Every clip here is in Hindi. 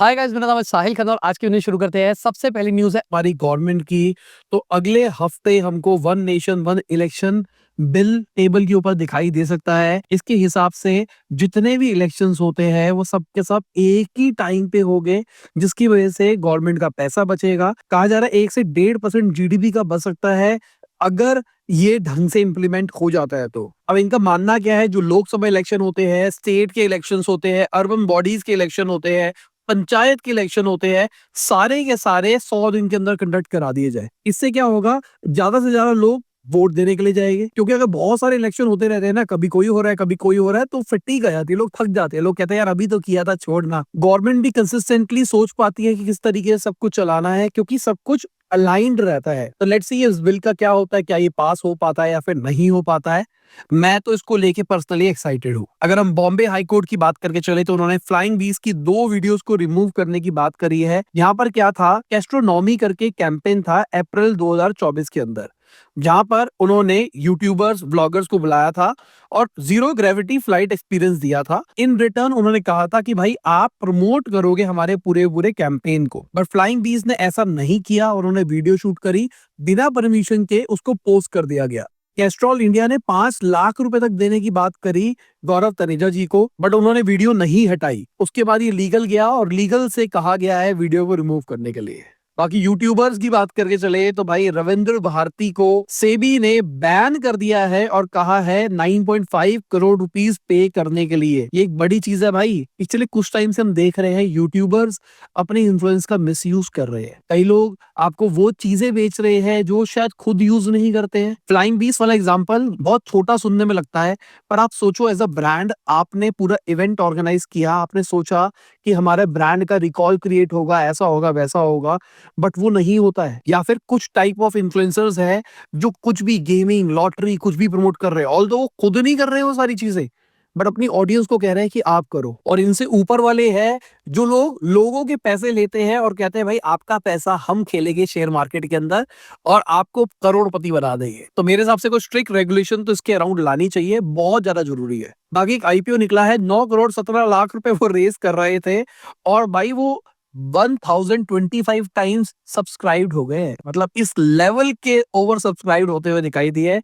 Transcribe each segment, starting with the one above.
हाय गाइस, मेरा नाम है साहिल खन्ना और आज की न्यूज़ शुरू करते हैं। सबसे पहली न्यूज़ है हमारी गवर्नमेंट की। तो अगले हफ्ते हमको one nation one election bill table के ऊपर दिखाई दे सकता है। इसके हिसाब से जितने भी इलेक्शंस होते हैं वो सब के सब एक ही टाइम पे होंगे, जिसकी वजह से गवर्नमेंट का पैसा बचेगा। कहा जा रहा है 1 से 1.5% जीडीपी का बच सकता है अगर ये ढंग से इम्प्लीमेंट हो जाता है तो। अब इनका मानना क्या है, जो लोकसभा इलेक्शन होते हैं, स्टेट के इलेक्शंस होते हैं, अर्बन बॉडीज के इलेक्शन होते हैं, पंचायत के इलेक्शन होते हैं, सारे के सारे 100 दिन के अंदर कंडक्ट करा दिए जाए। इससे क्या होगा, ज्यादा से ज्यादा लोग वोट देने के लिए जाएंगे। क्योंकि अगर बहुत सारे इलेक्शन होते रहते हैं ना, कभी कोई हो रहा है कभी कोई हो रहा है, तो फटीग आ जाती है, लोग थक जाते हैं। लोग कहते हैं यार अभी तो किया था, छोड़ना। गवर्नमेंट भी कंसिस्टेंटली सोच पाती है कि किस तरीके से सब कुछ चलाना है, क्योंकि सब कुछ अलाइंड रहता है। तो लेट्स सी इस बिल का क्या होता है, क्या ये पास हो पाता है या फिर नहीं हो पाता है। मैं तो इसको लेके पर्सनली एक्साइटेड हूँ। अगर हम बॉम्बे हाई कोर्ट की बात करके चले तो उन्होंने फ्लाइंग बीस की 2 वीडियोस को रिमूव करने की बात करी है। यहाँ पर क्या था, कैस्ट्रोनॉमी करके कैंपेन था अप्रैल 2024 के अंदर, जहां पर उन्होंने यूट्यूबर्स ब्लॉगर्स को बुलाया था और जीरो ग्रेविटी फ्लाइट एक्सपीरियंस दिया था। इन रिटर्न उन्होंने कहा था कि भाई आप प्रमोट करोगे हमारे पूरे पूरे कैंपेन को। बट फ्लाइंग बीस ने ऐसा नहीं किया। उन्होंने वीडियो शूट करी, बिना परमिशन के उसको पोस्ट कर दिया गया। कैस्ट्रॉल इंडिया ने 5 लाख रुपए तक देने की बात करी गौरव तनेजा जी को, बट उन्होंने वीडियो नहीं हटाई। उसके बाद ये लीगल गया और लीगल से कहा गया है वीडियो को रिमूव करने के लिए। बाकी यूट्यूबर्स की बात करके चले तो भाई रविंद्र भारती को सेबी ने बैन कर दिया है और कहा है 9.5 करोड़ रुपीस पे करने के लिए। ये एक बड़ी चीज है भाई। पिछले कुछ टाइम से हम देख रहे हैं यूट्यूबर्स अपने इन्फ्लुएंस का मिसयूज कर रहे हैं। कई लोग आपको वो चीजें बेच रहे हैं जो शायद खुद यूज नहीं करते हैं। फ्लाइंग बीस वाला एग्जांपल बहुत छोटा सुनने में लगता है, पर आप सोचो एज अ ब्रांड आपने पूरा इवेंट ऑर्गेनाइज किया, आपने सोचा कि हमारे ब्रांड का रिकॉल क्रिएट होगा, ऐसा होगा वैसा होगा, बट वो नहीं होता है। या फिर कुछ टाइप ऑफ इन्फ्लुएंसर्स है जो कुछ भी गेमिंग लॉटरी कुछ भी प्रमोट कर रहे हैं, ऑल्दो वो खुद नहीं कर रहे हैं वो सारी चीजें, बट अपनी ऑडियंस को कह रहे हैं कि आप करो। और इनसे ऊपर वाले हैं जो लोगों के पैसे लेते हैं और कहते हैं भाई आपका पैसा हम खेलेंगे शेयर मार्केट के अंदर और आपको करोड़पति बना देंगे। तो मेरे हिसाब से कोई स्ट्रिक्ट रेगुलेशन तो इसके अराउंड लानी चाहिए, बहुत ज्यादा जरूरी है। बाकी एक आईपीओ निकला है, 9 करोड़ 17 लाख रुपए वो रेस कर रहे थे और भाई वो 1025 टाइम्स सब्सक्राइब्ड हो गए। मतलब इस लेवल के ओवर सब्सक्राइब्ड होते हुए दिखाई दिए।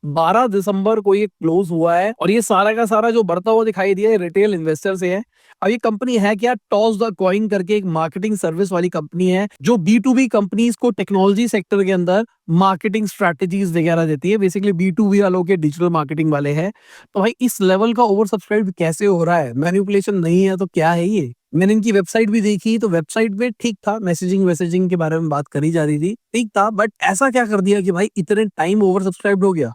12 दिसंबर को ये क्लोज हुआ है और ये सारा का सारा जो बढ़ता हुआ दिखाई दिया है रिटेल इन्वेस्टर से है। अब ये कंपनी है क्या, टॉस द कॉइन करके एक मार्केटिंग सर्विस वाली कंपनी है जो B2B कंपनीज को टेक्नोलॉजी सेक्टर के अंदर मार्केटिंग स्ट्रेटेजीज वगैरह देती है। बेसिकली B2B वालों के डिजिटल मार्केटिंग वाले हैं। तो भाई इस लेवल का ओवर सब्सक्राइब कैसे हो रहा है, मैनिपुलेशन नहीं है तो क्या है ये। मैंने इनकी वेबसाइट भी देखी तो वेबसाइट पे ठीक था, मैसेजिंग के बारे में बात करी जा रही थी, ठीक था, बट ऐसा क्या कर दिया कि भाई इतने टाइम ओवर सब्सक्राइब हो गया।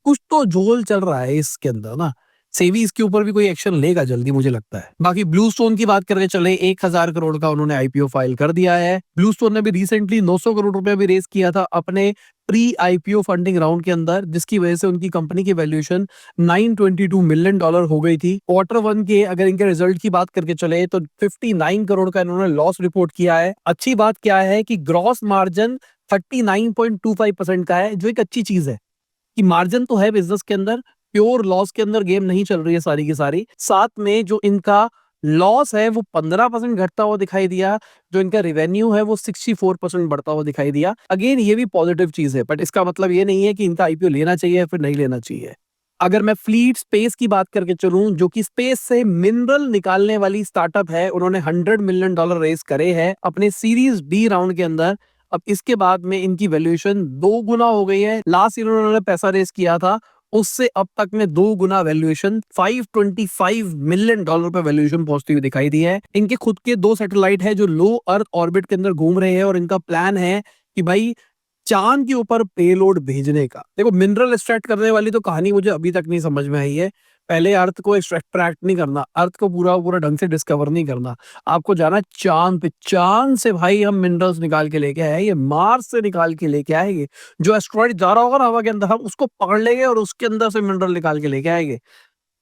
कुछ तो झोल चल रहा है इसके अंदर ना। सेबी इसके ऊपर भी कोई एक्शन लेगा जल्दी, मुझे लगता है। बाकी ब्लू स्टोन की बात करके चले, 1000 करोड़ का उन्होंने आईपीओ फाइल कर दिया है। ब्लू स्टोन ने भी रिसेंटली 900 करोड़ रुपए भी रेस किया था अपने प्री आईपीओ फंडिंग राउंड के अंदर, जिसकी वजह से उनकी कंपनी की वैल्यूएशन $922 मिलियन हो गई थी। क्वार्टर वन के अगर इनके रिजल्ट की बात करके चले तो 59 करोड़ का इन्होंने लॉस रिपोर्ट किया है। अच्छी बात क्या है कि ग्रॉस मार्जिन 39.25% का है, जो एक अच्छी चीज है कि मार्जिन तो है बिजनेस के अंदर, प्योर लॉस के अंदर गेम नहीं चल रही है सारी की सारी। साथ में जो इनका लॉस है वो 15% घटता हुआ दिखाई दिया, जो इनका रेवेन्यू है वो 64% बढ़ता हुआ दिखाई दिया। अगेन ये भी पॉजिटिव चीज है, बट इसका मतलब ये नहीं है कि इनका आईपीओ लेना चाहिए या फिर नहीं लेना चाहिए। अगर मैं फ्लीट स्पेस की बात करके चलूं, जो कि स्पेस से मिनरल निकालने वाली स्टार्टअप है, उन्होंने $100 मिलियन रेस करे हैं अपने सीरीज डी राउंड के अंदर। अब इसके बाद में इनकी वैल्यूएशन 2 गुना हो गई है। लास्ट ईयर उन्होंने पैसा रेस किया था, उससे अब तक में 2 गुना वैल्यूएशन, $525 मिलियन पे वैल्यूएशन पहुंचती हुई दिखाई दी है। इनके खुद के 2 सैटेलाइट है जो लो अर्थ ऑर्बिट के अंदर घूम रहे हैं और इनका प्लान है कि भाई चांद के ऊपर पेलोड भेजने का। देखो मिनरल एक्सट्रैक्ट करने वाली तो कहानी मुझे अभी तक नहीं समझ में आई है। पहले अर्थ को एक्सट्रैक्ट नहीं करना, अर्थ को पूरा पूरा ढंग से डिस्कवर नहीं करना, आपको जाना है चांद पे। चांद से भाई हम मिनरल्स निकाल के लेके आएंगे, मार्स से निकाल के लेके आएंगे। जो एस्ट्रॉइड जा रहा होगा ना हवा के अंदर, हम उसको पकड़ लेंगे और उसके अंदर से मिनरल निकाल के लेके आएंगे।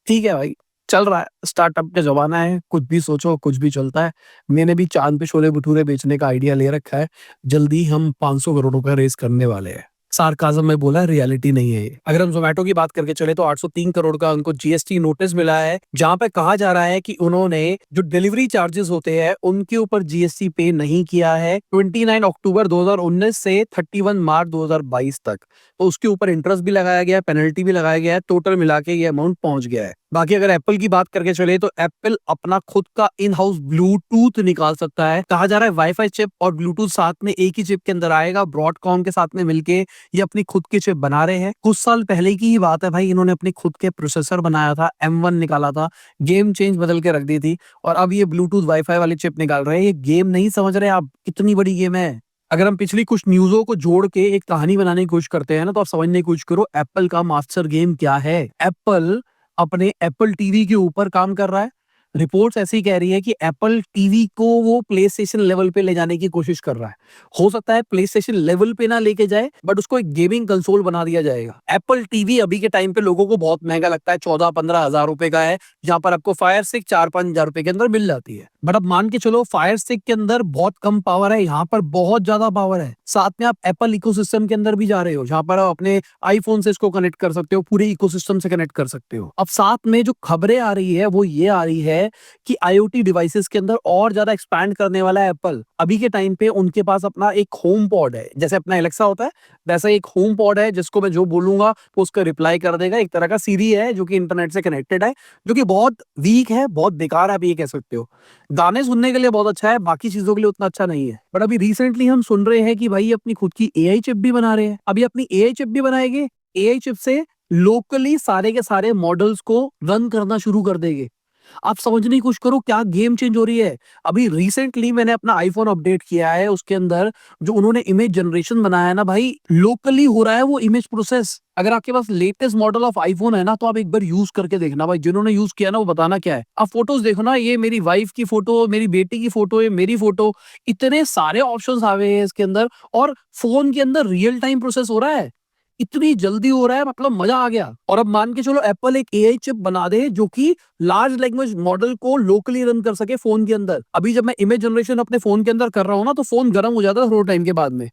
ठीक है भाई, चल रहा है, स्टार्टअप का जमाना है, कुछ भी सोचो कुछ भी चलता है। मैंने भी चांद पे छोले भटूरे बेचने का आइडिया ले रखा है। जल्दी हम 500 करोड़ रुपए रेस करने वाले हैं। सार्काज़म में बोला, रियलिटी नहीं है ये। अगर हम ज़ोमैटो की बात करके चले तो 803 करोड़ का उनको जीएसटी नोटिस मिला है, जहाँ पे कहा जा रहा है कि उन्होंने जो डिलीवरी चार्जेस होते हैं, उनके ऊपर जीएसटी पे नहीं किया है 29 अक्टूबर 2019 से 31 मार्च 2022 तक। तो उसके ऊपर इंटरेस्ट भी लगाया गया है, पेनल्टी भी लगाया गया है, टोटल मिला के ये अमाउंट पहुँच गया है। बाकी अगर एप्पल की बात करके चले तो एप्पल अपना खुद का इन हाउस ब्लूटूथ निकाल सकता है। कहा जा रहा है वाईफाई चिप और ब्लूटूथ साथ में एक ही चिप के अंदर आएगा। ब्रॉडकॉम के साथ में मिलके ये अपनी खुद की चिप बना रहे हैं। कुछ साल पहले की ही बात है भाई, इन्होंने अपनी खुद के प्रोसेसर बनाया था, M1 निकाला था, गेम चेंज बदल के रख दी थी और अब ये ब्लूटूथ वाईफाई वाली चिप निकाल रहे हैं। ये गेम नहीं समझ रहे आप, कितनी बड़ी गेम है। अगर हम पिछली कुछ न्यूज़ों को जोड़ के एक कहानी बनाने की कोशिश करते हैं ना, तो आप समझने की कोशिश करो एप्पल का मास्टर गेम क्या है। एप्पल अपने एप्पल टीवी के ऊपर काम कर रहा है। रिपोर्ट्स ऐसी कह रही है कि एप्पल टीवी को वो प्लेस्टेशन लेवल पे ले जाने की कोशिश कर रहा है। हो सकता है प्लेस्टेशन लेवल पे ना लेके जाए, बट उसको एक गेमिंग कंसोल बना दिया जाएगा। एप्पल टीवी अभी के टाइम पे लोगों को बहुत महंगा लगता है, 14-15 हजार रुपए का है, जहां पर आपको फायर स्टिक 4-5 हजार रुपए के अंदर मिल जाती है। बट अब मान के चलो फायर स्टिक के अंदर बहुत कम पावर है, यहाँ पर बहुत ज्यादा पावर है। साथ में आप एप्पल इकोसिस्टम के अंदर भी जा रहे हो, जहां पर आप अपने आईफोन से इसको कनेक्ट कर सकते हो, पूरे इकोसिस्टम से कनेक्ट कर सकते हो। अब साथ में जो खबरें आ रही है वो ये आ रही है कि आईओटी डिवाइसेस के अंदर और ज्यादा एक्सपैंड करने वाला है एप्पल। अभी के टाइम पे उनके पास अपना एक होम पॉड है, जैसे अपना एलेक्सा होता है वैसा एक होम पॉड है, जिसको मैं जो बोलूंगा वो उसका रिप्लाई कर देगा। एक तरह का सीरी है जो कि इंटरनेट से कनेक्टेड है, जो कि बहुत वीक है, बहुत बेकार है, आप ये कह सकते हो। गाने सुनने के लिए बहुत अच्छा है, बाकी चीजों के लिए उतना अच्छा नहीं है। बट अभी रिसेंटली हम सुन रहे हैं कि भाई अपनी खुद की एआई चिप भी बना रहे हैं। अभी अपनी एआई चिप भी बनाएंगे, एआई चिप से लोकली सारे के सारे मॉडल्स को रन करना शुरू कर देंगे। आप समझने की कोशिश करो क्या गेम चेंज हो रही है। अभी रिसेंटली मैंने अपना आईफोन अपडेट किया है, उसके अंदर जो उन्होंने इमेज जनरेशन बनाया है ना भाई, लोकली हो रहा है वो इमेज प्रोसेस। अगर आपके पास लेटेस्ट मॉडल ऑफ आईफोन है ना, तो आप एक बार यूज करके देखना भाई, जिन्होंने यूज किया ना वो बताना क्या है। आप फोटोज देखो ना, ये मेरी वाइफ की फोटो, मेरी बेटी की फोटो, ये मेरी फोटो, इतने सारे ऑप्शंस आ गए हैं इसके अंदर, और फोन के अंदर रियल टाइम प्रोसेस हो रहा है। इतनी जल्दी हो रहा है, मतलब मजा आ गया। और अब मान के चलो एप्पल एक एआई चिप बना दे जो कि लार्ज लैंग्वेज मॉडल को लोकली रन कर सके फोन के अंदर। अभी जब मैं इमेज जनरेशन अपने फोन के अंदर कर रहा हूँ ना, तो फोन गर्म हो जाता है थोड़े टाइम के बाद में।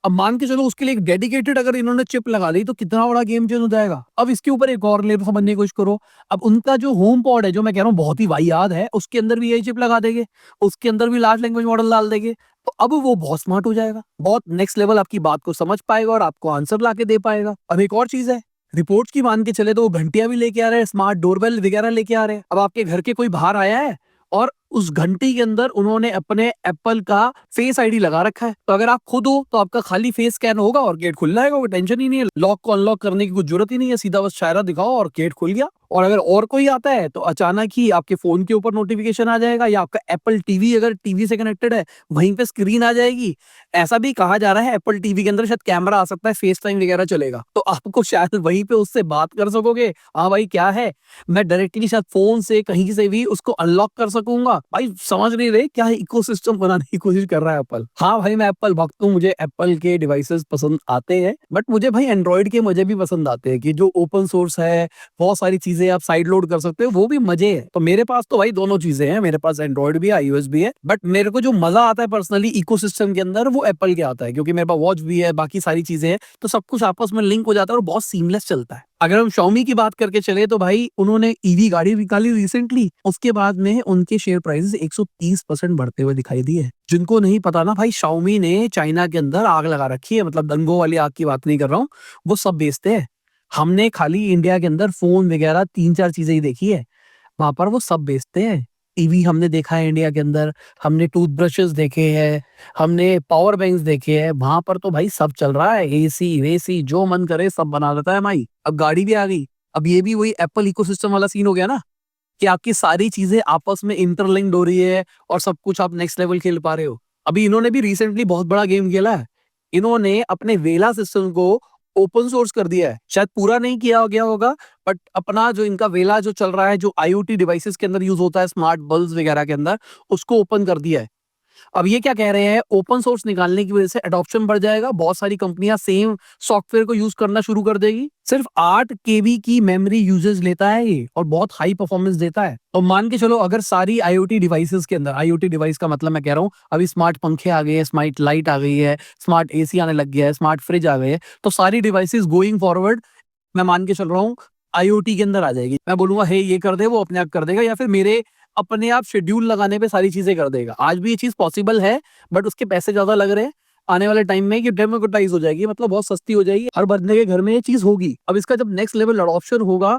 अब मान के चलो उसके लिए एक डेडिकेटेड अगर इन्होंने चिप लगा दी, तो कितना बड़ा गेम चेंज हो जाएगा। अब इसके ऊपर एक और लेयर समझने की कोशिश करो। अब उनका जो होम पॉड है, जो मैं कह रहा हूँ बहुत ही वाहियात है, उसके अंदर भी यही चिप लगा देंगे, उसके अंदर भी लार्ज लैंग्वेज मॉडल डाल देंगे, तो अब वो बहुत स्मार्ट हो जाएगा, बहुत नेक्स्ट लेवल आपकी बात को समझ पाएगा और आपको आंसर ला के दे पाएगा। अब एक और चीज है, रिपोर्ट्स की मान के चले तो वो घंटियां भी लेके आ रहे हैं, स्मार्ट डोरबेल वगैरह लेके आ रहे हैं। अब आपके घर के कोई बाहर आया है और उस घंटी के अंदर उन्होंने अपने एप्पल का फेस आईडी लगा रखा है, तो अगर आप खुद हो तो आपका खाली फेस स्कैन होगा और गेट खुल जाएगा, कोई टेंशन ही नहीं है। लॉक को अनलॉक करने की कुछ जरूरत ही नहीं है, सीधा बस चेहरा दिखाओ और गेट खुल गया। और अगर और कोई आता है तो अचानक ही आपके फोन के ऊपर नोटिफिकेशन आ जाएगा, या आपका एप्पल टीवी अगर टीवी से कनेक्टेड है वहीं पे स्क्रीन आ जाएगी। ऐसा भी कहा जा रहा है एप्पल टीवी के अंदर शायद कैमरा आ सकता है, फेस टाइम वगैरह चलेगा, तो आपको शायद वहीं पे उससे बात कर सकोगे, हाँ भाई क्या है, मैं डायरेक्टली शायद फोन से कहीं से भी उसको अनलॉक कर सकूंगा। भाई समझ नहीं रहे क्या इकोसिस्टम बनाने की कोशिश कर रहा है एप्पल। हाँ भाई मैं एप्पल भक्त हूँ, मुझे एप्पल के डिवाइसेस पसंद आते हैं, बट मुझे भाई एंड्रॉइड के मजे भी पसंद आते हैं, कि जो ओपन सोर्स है, बहुत सारी चीजें आप साइड लोड कर सकते हो, वो भी मजे है। तो मेरे पास तो भाई दोनों चीजें हैं, मेरे पास एंड्रॉइड भी है, आईओएस भी है, बट मेरे को जो मजा आता है पर्सनली इकोसिस्टम के अंदर वो एप्पल के आता है, क्योंकि मेरे पास वॉच भी है, बाकी सारी चीजें हैं, तो सब कुछ आपस में लिंक हो जाता है और बहुत सीमलेस चलता है। अगर हम Xiaomi की बात करके चले तो भाई उन्होंने ईवी गाड़ी निकाली रिसेंटली, उसके बाद में उनके शेयर प्राइसेस 130% बढ़ते हुए दिखाई दिए। जिनको नहीं पता ना भाई, Xiaomi ने चाइना के अंदर आग लगा रखी है, मतलब दंगों वाली आग की बात नहीं कर रहा हूँ, वो सब बेचते हैं। हमने खाली इंडिया के अंदर फोन वगैरह 3-4 चीजें ही देखी है, वहां पर वो सब बेचते हैं। टीवी हमने देखा है इंडिया के अंदर, हमने टूथब्रशेस देखे हैं, हमने पावर बैंक्स देखे हैं, वहां पर तो भाई सब चल रहा है, एसी वेसी जो मन करे सब बना देता है भाई। अब गाड़ी भी आ गई, अब ये भी वही एप्पल इकोसिस्टम वाला सीन हो गया ना, कि आपकी सारी चीजें आपस में इंटरलिंक्ड हो रही है और सब कुछ आप नेक्स्ट लेवल खेल पा रहे हो। अभी इन्होंने भी रिसेंटली बहुत बड़ा गेम खेला है, इन्होंने अपने वेला सिस्टम को ओपन सोर्स कर दिया है, शायद पूरा नहीं किया गया होगा, बट अपना जो इनका वेला जो चल रहा है, जो आईओटी डिवाइसेस के अंदर यूज होता है, स्मार्ट बल्ब वगैरह के अंदर, उसको ओपन कर दिया है। अब ये क्या कह रहे हैं, ओपन सोर्स निकालने की वजह से एडॉप्शन बढ़ जाएगा, बहुत सारी कंपनियां सेम सॉफ्टवेयर को यूज करना शुरू कर देगी। सिर्फ 8 केबी की मेमोरी यूजेस लेता है ये और बहुत हाई परफॉर्मेंस देता है। तो मान के चलो अगर सारी आईओटी डिवाइसेस के अंदर, आईओटी डिवाइस का मतलब मैं कह रहा हूँ अभी स्मार्ट पंखे आ गए हैं, स्मार्ट लाइट आ गई है, स्मार्ट एसी आने लग गया है, स्मार्ट फ्रिज आ गए हैं, तो सारी डिवाइसेस गोइंग फॉरवर्ड मैं मान के चल रहा हूँ आईओटी के अंदर आ जाएगी। मैं बोलूंगा हे ये कर दे, वो अपने आप कर देगा, या फिर मेरे अपने आप शेड्यूल लगाने पे सारी चीजें कर देगा। आज भी ये चीज पॉसिबल है, बट उसके पैसे ज्यादा लग रहे हैं। आने वाले टाइम में ये डेमोक्रेटाइज हो जाएगी, मतलब बहुत सस्ती हो जाएगी, हर बंदे के घर में ये चीज होगी। अब इसका जब नेक्स्ट लेवल अडॉप्शन होगा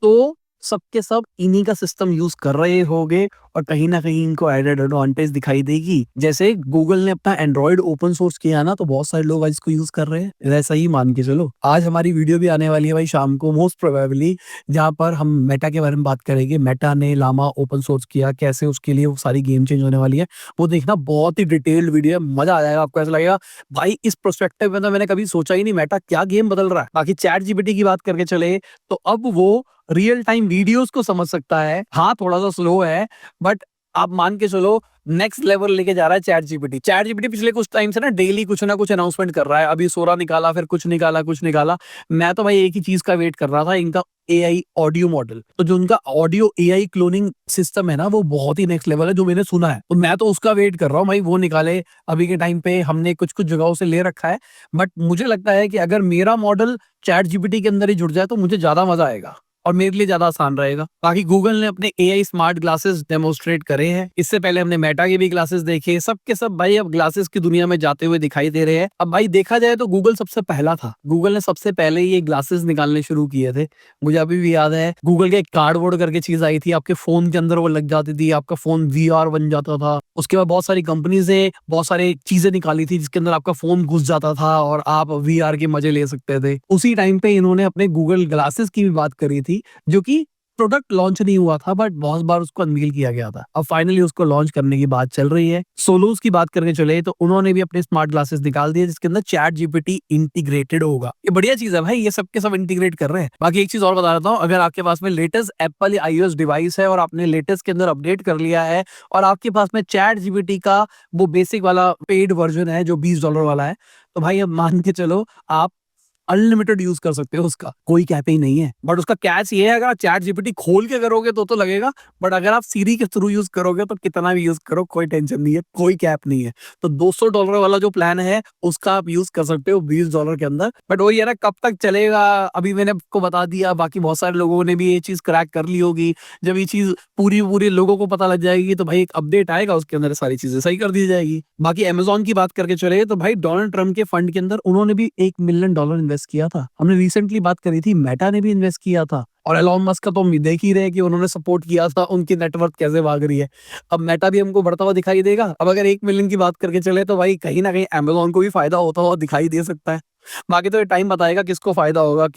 तो सबके सब इन्हीं का सिस्टम यूज कर रहे होंगे और कहीं ना कहीं इनको एडेड एडवांटेज दिखाई देगी। जैसे गूगल ने अपना एंड्रॉइड ओपन सोर्स किया ना, तो बहुत सारे लोग आज इसको यूज कर रहे हैं। ऐसा ही मान के चलो, आज हमारी वीडियो भी आने वाली है भाई शाम को मोस्ट प्रोबेबली, जहां पर हम मेटा के बारे में बात करेंगे। मेटा ने लामा ओपन सोर्स किया, कैसे उसके लिए वो सारी गेम चेंज होने वाली है, वो देखना, बहुत ही डिटेल्ड वीडियो है, मजा आ जाएगा आपको। ऐसा लगेगा भाई इस प्रोस्पेक्टिव में तो मैंने कभी सोचा ही नहीं मेटा क्या गेम बदल रहा है। बाकी चैट जीपीटी की बात करके चले तो अब वो रियल टाइम वीडियोस को समझ सकता है। हाँ थोड़ा सा स्लो है, बट आप मान के चलो नेक्स्ट लेवल लेके जा रहा है चैट जीपीटी। चैट जीपीटी पिछले कुछ टाइम से ना डेली कुछ ना कुछ अनाउंसमेंट कर रहा है। अभी 16 निकाला, फिर कुछ निकाला, कुछ निकाला। मैं तो भाई एक ही चीज का वेट कर रहा था, इनका एआई ऑडियो मॉडल। तो जो उनका ऑडियो एआई क्लोनिंग सिस्टम है ना, वो बहुत ही नेक्स्ट लेवल है जो मैंने सुना है। तो मैं तो उसका वेट कर रहा हूँ भाई, वो निकाले। अभी के टाइम पे हमने कुछ कुछ जगहों से ले रखा है, बट मुझे लगता है कि अगर मेरा मॉडल चैट जीपीटी के अंदर ही जुड़ जाए तो मुझे ज्यादा मजा आएगा और मेरे लिए ज्यादा आसान रहेगा। बाकी गूगल ने अपने एआई स्मार्ट ग्लासेस डेमोस्ट्रेट करे हैं। इससे पहले हमने मेटा के भी ग्लासेस देखे। सबके सब भाई अब ग्लासेस की दुनिया में जाते हुए दिखाई दे रहे हैं। अब भाई देखा जाए तो गूगल सबसे पहला था, गूगल ने सबसे पहले ये ग्लासेस निकालने शुरू किए थे। मुझे अभी भी याद है गूगल के एक कार्डबोर्ड करके चीज आई थी, आपके फोन के अंदर वो लग जाती थी, आपका फोन वीआर बन जाता था। उसके बाद बहुत सारी कंपनीज ने बहुत सारी चीजें निकाली थी जिसके अंदर आपका फोन घुस जाता था और आप वीआर के मजे ले सकते थे। उसी टाइम पे इन्होंने अपने गूगल ग्लासेस की भी बात करी थी, जो कि प्रोडक्ट लॉन्च नहीं हुआ था, बट बहुत बार उसको अनवील किया गया था। अब फाइनली उसको लॉन्च करने की बात चल रही है। सोलोस की बात करके चले तो उन्होंने भी अपने स्मार्ट ग्लासेस निकाल दिए जिसके अंदर चैट जीपीटी इंटीग्रेटेड होगा। ये बढ़िया चीज है भाई, ये सबके सब इंटीग्रेट कर रहे हैं। बाकी एक चीज और बता देता हूँ, अगर आपके पास में लेटेस्ट एप्पल आईओएस डिवाइस है और आपने लेटेस्ट के अंदर अपडेट कर लिया है और आपके पास में चैट जीपीटी का वो बेसिक वाला पेड वर्जन है जो $20 वाला है, तो भाई अब मान के चलो आप अनलिमिटेड यूज कर सकते हो, उसका कोई कैप ही नहीं है। बट उसका कैच ये है, अगर आप चैट जीपीटी खोल के करोगे तो लगेगा, बट अगर आप सीरी के थ्रू यूज करोगे तो कितना भी यूज करो कोई टेंशन नहीं है, कोई कैप नहीं है। तो $200 वाला जो प्लान है उसका आप यूज कर सकते हो $20 के अंदर। बट वही है ना, कब तक चलेगा अभी मैंने आपको बता दिया, बाकी बहुत सारे लोगों ने भी ये चीज क्रैक कर ली होगी। जब ये चीज पूरी पूरी लोगों को पता लग जाएगी तो भाई एक अपडेट आएगा, उसके अंदर सारी चीजें सही कर दी जाएगी। बाकी अमेजोन की बात करके चले तो भाई डोनाल्ड ट्रम्प के फंड के अंदर उन्होंने भी $1 मिलियन इन्वेस्ट किया था। हमने रिसेंटली बात करी थी, मेटा ने भी इन्वेस्ट किया था। और एलॉन मस्क का तो हम देख ही रहे कि उन्होंने सपोर्ट किया था, उनकी नेटवर्क कैसे भाग रही है। अब मेटा भी हमको बढ़ता हुआ दिखाई देगा। अब अगर 1 मिलियन की बात करके चले तो भाई कहीं ना कहीं अमेजोन को भी फायदा होता हुआ दिखाई दे सकता है। बाकी तो ये टाइम बताएगा किसको फायदा होगा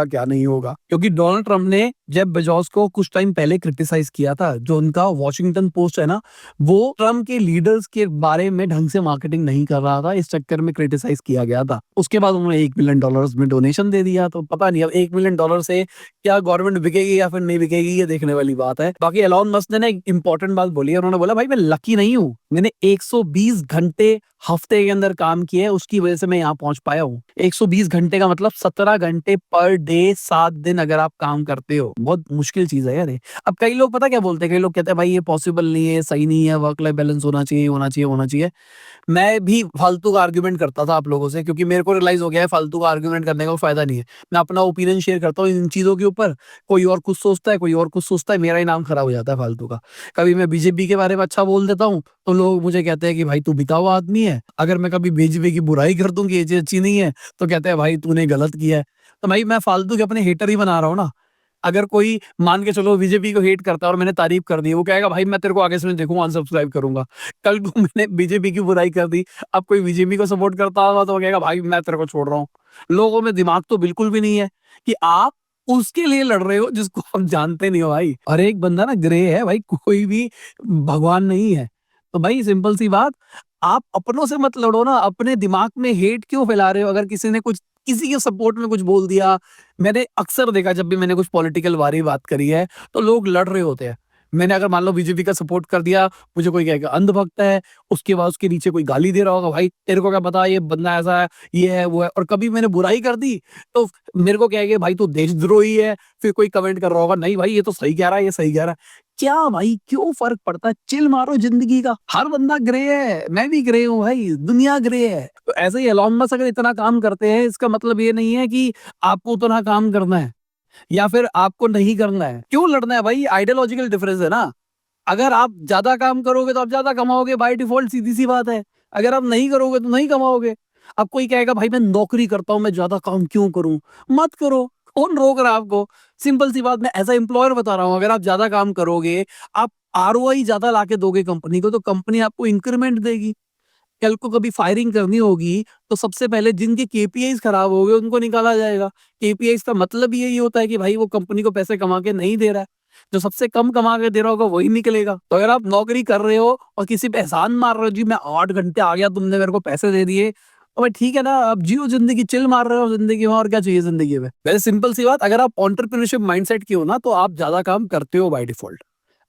क्या नहीं होगा। क्योंकि डोनाल्ड ट्रम्प ने जेफ बेजोस को कुछ टाइम पहले क्रिटिसाइज किया था। जो उनका वॉशिंगटन पोस्ट है ना, वो ट्रम्प के लीडर्स के बारे में ढंग से मार्केटिंग नहीं कर रहा था, इस चक्कर में क्रिटिसाइज किया गया था। उसके बाद उन्होंने $1 मिलियन में डोनेशन दे दिया। तो पता नहीं अब $1 मिलियन से क्या गवर्नमेंट बिकेगी या फिर नहीं बिकेगी, ये देखने वाली बात है। बाकी एलॉन मस्क ने ना एक इंपॉर्टेंट बात बोली है, उन्होंने बोला भाई मैं लकी नहीं हूँ, मैंने 120 घंटे हफ्ते के अंदर काम किया है, उसकी वजह से मैं यहाँ पहुंच पाया हूँ। 120 घंटे का मतलब 17 घंटे पर डे, 7 दिन अगर आप काम करते हो, बहुत मुश्किल चीज है यार ये। अब कई लोग पता क्या बोलते हैं, कई लोग कहते हैं भाई ये पॉसिबल नहीं है, सही नहीं है, वर्क लाइफ बैलेंस होना चाहिए होना चाहिए होना चाहिए। मैं भी फालतू का आर्ग्यूमेंट करता था आप लोगों से, क्योंकि मेरे को रियलाइज हो गया है फालतू का आर्ग्यूमेंट करने का कोई फायदा नहीं है। मैं अपना ओपिनियन शेयर करता हूँ इन चीजों के ऊपर, कोई और कुछ सोचता है, कोई और कुछ सोचता है, मेरा ही नाम खराब हो जाता है फालतू का। कभी मैं बीजेपी के बारे में अच्छा बोल देता हूँ तो लोग मुझे कहते हैं कि भाई तू बिका हुआ आदमी है। अगर मैं कभी बीजेपी की बुराई कर दूं कि ये चीज अच्छी नहीं है तो कहते हैं भाई तूने गलत किया है। तो भाई मैं फालतू के अपने हेटर ही बना रहा हूँ ना। अगर कोई मान के चलो बीजेपी को हेट करता है और मैंने तारीफ कर दी, वो कहेगा भाई मैं तेरे को आगे से नहीं देखूंगा, अनसब्सक्राइब करूंगा। कल को मैंने बीजेपी की बुराई कर दी, अब कोई बीजेपी को सपोर्ट करता होगा तो वो कहेगा भाई मैं तेरे को छोड़ रहा हूँ। लोगों में दिमाग तो बिल्कुल भी नहीं है कि आप उसके लिए लड़ रहे हो जिसको आप जानते नहीं हो भाई। और एक बंदा ना ग्रे है भाई, कोई भी भगवान नहीं है। तो भाई सिंपल सी बात, आप अपनों से मत लड़ो ना, अपने दिमाग में हेट क्यों फैला रहे हो। अगर किसी ने कुछ किसी के सपोर्ट में कुछ बोल दिया, मैंने अक्सर देखा जब भी मैंने कुछ पॉलिटिकल वारी बात करी है तो लोग लड़ रहे होते हैं। मैंने अगर मान लो बीजेपी का सपोर्ट कर दिया, मुझे कोई कहेगा अंधभक्त है, उसके बाद उसके नीचे कोई गाली दे रहा होगा, भाई तेरे को क्या पता ये बंदा ऐसा है, ये है, वो है। और कभी मैंने बुराई कर दी तो मेरे को कहेंगे भाई तू देशद्रोही है, फिर कोई कमेंट कर रहा होगा नहीं भाई ये तो सही कह रहा है, ये सही कह रहा है। क्या भाई क्यों फर्क पड़ता है? चिल मारो जिंदगी का, हर बंदा ग्रे है, मैं भी ग्रे हूँ भाई, दुनिया ग्रे है। तो ऐसे ही एलोन मस्क अगर इतना काम करते हैं, इसका मतलब ये नहीं है कि आपको उतना काम करना है या फिर आपको नहीं करना है। क्यों लड़ना है भाई? आइडियोलॉजिकल डिफरेंस है ना। अगर आप ज्यादा काम करोगे तो आप ज्यादा कमाओगे, बाय डिफॉल्ट, सीधी सी बात है। अगर आप नहीं करोगे तो नहीं कमाओगे। अब कोई कहेगा भाई मैं नौकरी करता हूं, मैं ज्यादा काम क्यों करूं? मत करो, कौन रोक रहा है आपको? सिंपल सी बात, मैं एज ए एम्प्लॉयर बता रहा हूं, अगर आप ज्यादा काम करोगे, आप आरओआई ज्यादा लाके दोगे कंपनी को, तो कंपनी आपको इंक्रीमेंट देगी। कल को कभी फायरिंग करनी होगी तो सबसे पहले जिनके केपीआईज खराब हो गए उनको निकाला जाएगा। केपीआईज का मतलब ही यही होता है कि भाई वो कंपनी को पैसे कमा के नहीं दे रहा है, जो सबसे कम कमा के दे रहा होगा वही निकलेगा। तो अगर आप नौकरी कर रहे हो और किसी पे एहसान मार रहे हो, जी मैं 8 घंटे आ गया, तुमने मेरे को पैसे दे दिए, तो भाई ठीक है ना, आप जियो जिंदगी, चिल मार रहे हो जिंदगी में, और क्या चाहिए जिंदगी में? वैसे सिंपल सी बात, अगर आप एंटरप्रेन्योरशिप माइंडसेट की हो ना, तो आप ज्यादा काम करते हो बाय डिफॉल्ट।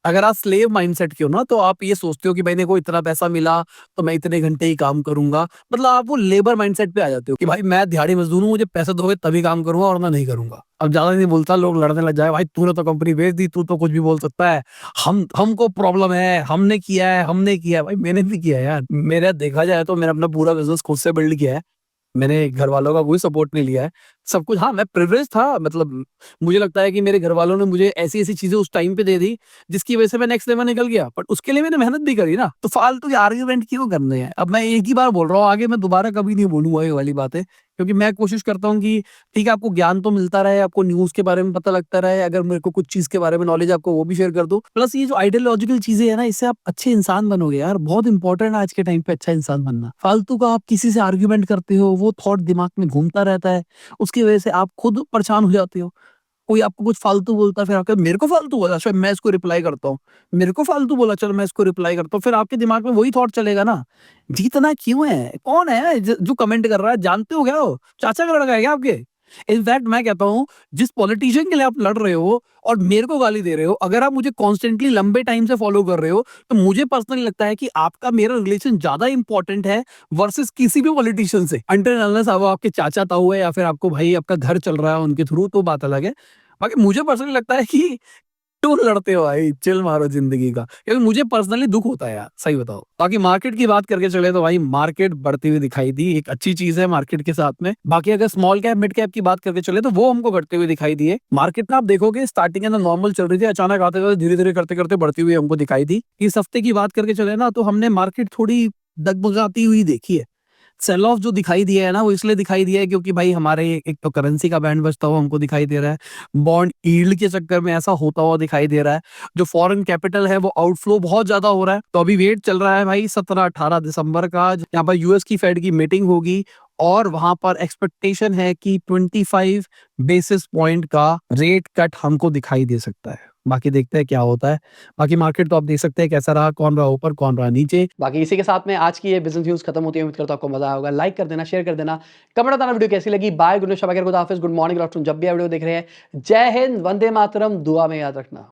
अगर आप स्लेव माइंडसेट की हो ना, तो आप ये सोचते हो कि भाई मेरे को इतना पैसा मिला तो मैं इतने घंटे ही काम करूंगा। मतलब आप वो लेबर माइंडसेट पे आ जाते हो कि भाई मैं दिहाड़ी मजदूर हूँ, मुझे पैसे दोगे तभी काम करूंगा वरना नहीं करूंगा। अब ज्यादा नहीं बोलता, लोग लड़ने लग जाए, भाई तूने तो कंपनी बेच दी, तू तो कुछ भी बोल सकता है, हमको प्रॉब्लम है, हमने किया है, हमने किया है। भाई मैंने भी किया है यार, मेरा देखा जाए तो मैंने अपना पूरा बिजनेस खुद से बिल्ड किया है। मैंने घर वालों का कोई सपोर्ट नहीं लिया है, सब कुछ। हाँ, मैं प्रिविलेज था, मतलब मुझे लगता है कि मेरे घर वालों ने मुझे ऐसी-ऐसी चीज़ें उस टाइम पे दे दी, जिसकी वजह से मैं नेक्स्ट लेवल निकल गया। बट उसके लिए मैंने मेहनत भी करी ना, तो फालतू के आर्गुमेंट क्यों करने हैं? अब मैं एक ही बार बोल रहा हूँ, आगे मैं दोबारा कभी नहीं बोलूँगा ये वाली बातें, क्योंकि मैं कोशिश करता हूँ कि ठीक है, आपको ज्ञान तो मिलता रहे, आपको न्यूज़ के बारे में पता लगता रहे, अगर मेरे को कुछ चीज़ के बारे में नॉलेज आपको वो भी शेयर कर दूँ। प्लस ये जो आइडियोलॉजिकल चीज़ें हैं ना, इससे आप अच्छे इंसान बनोगे यार, बहुत इंपॉर्टेंट है आज के टाइम पे अच्छा इंसान बनना। फालतू का आप किसी से आर्गुमेंट करते हो, वो थॉट दिमाग में घूमता रहता है, उसकी वजह से आप खुद परेशान हो जाते हो। कोई आपको कुछ फालतू बोलता है, फिर आपके मेरे को फालतू बोला, अच्छा मैं इसको रिप्लाई करता हूँ। मेरे को फालतू बोला, चलो मैं इसको रिप्लाई करता हूँ। फिर आपके दिमाग में वही थॉट चलेगा ना, जीतना क्यों है? कौन है जो कमेंट कर रहा है? जानते हो क्या वो? चाचा का लड़का है क्या आपके? इनफैक्ट मैं कहता हूँ, जिस पॉलिटिशियन के लिए आप लड़ रहे हो और मेरे को गाली दे रहे हो, अगर आप मुझे कॉन्स्टेंटली लंबे टाइम से फॉलो कर रहे हो, तो मुझे पर्सनली लगता है कि आपका मेरा रिलेशन ज्यादा इंपॉर्टेंट है वर्सेस किसी भी पॉलिटिशियन से। अनटिल अनलेस वो आपके चाचा ताऊ है या फिर आपको भाई आपका घर चल रहा है उनके थ्रू, तो बात अलग है। बाकी मुझे पर्सनली लगता है कि क्यों लड़ते हो भाई, चिल मारो जिंदगी का, क्योंकि मुझे पर्सनली दुख होता है यार, सही बताओ। बाकी मार्केट की बात करके चले तो भाई मार्केट बढ़ती हुई दिखाई दी, एक अच्छी चीज है मार्केट के साथ में। बाकी अगर स्मॉल कैप मिड कैप की बात करके चले तो वो हमको घटते हुए दिखाई दिए। मार्केट में आप देखोगे स्टार्टिंग में नॉर्मल चल रही थी, अचानक आते हुए धीरे धीरे करते करते बढ़ती हुई हमको दिखाई दी। इस हफ्ते की बात करके चले ना, तो हमने मार्केट थोड़ी डगमगाती हुई देखी है। सेल ऑफ जो दिखाई दिया है ना, वो इसलिए दिखाई दिया है क्योंकि भाई हमारे एक तो करेंसी का बैंड बजता हुआ हमको दिखाई दे रहा है, बॉन्ड यील्ड के चक्कर में ऐसा होता हुआ दिखाई दे रहा है, जो फॉरेन कैपिटल है वो आउटफ्लो बहुत ज्यादा हो रहा है। तो अभी वेट चल रहा है भाई 17-18 दिसंबर का, यहाँ पर यूएस की फेड की मीटिंग होगी और वहां पर एक्सपेक्टेशन है कि 25 बेसिस पॉइंट का रेट कट हमको दिखाई दे सकता है। बाकी देखते हैं क्या होता है। बाकी मार्केट तो आप देख सकते हैं कैसा रहा, कौन रहा ऊपर कौन रहा नीचे। बाकी इसी के साथ में आज की ये बिजनेस न्यूज खत्म होती है। उम्मीद करता हूं आपको मजा आया होगा। लाइक कर देना, शेयर कर देना, कमेंट बताना वीडियो कैसी लगी। बाय, गुड निशा, गुड हाफिज, गुड मॉर्निंग, गुड आफ्टरनून, जब भी वीडियो देख रहे हैं। जय हिंद, वंदे मातरम, दुआ में याद रखना।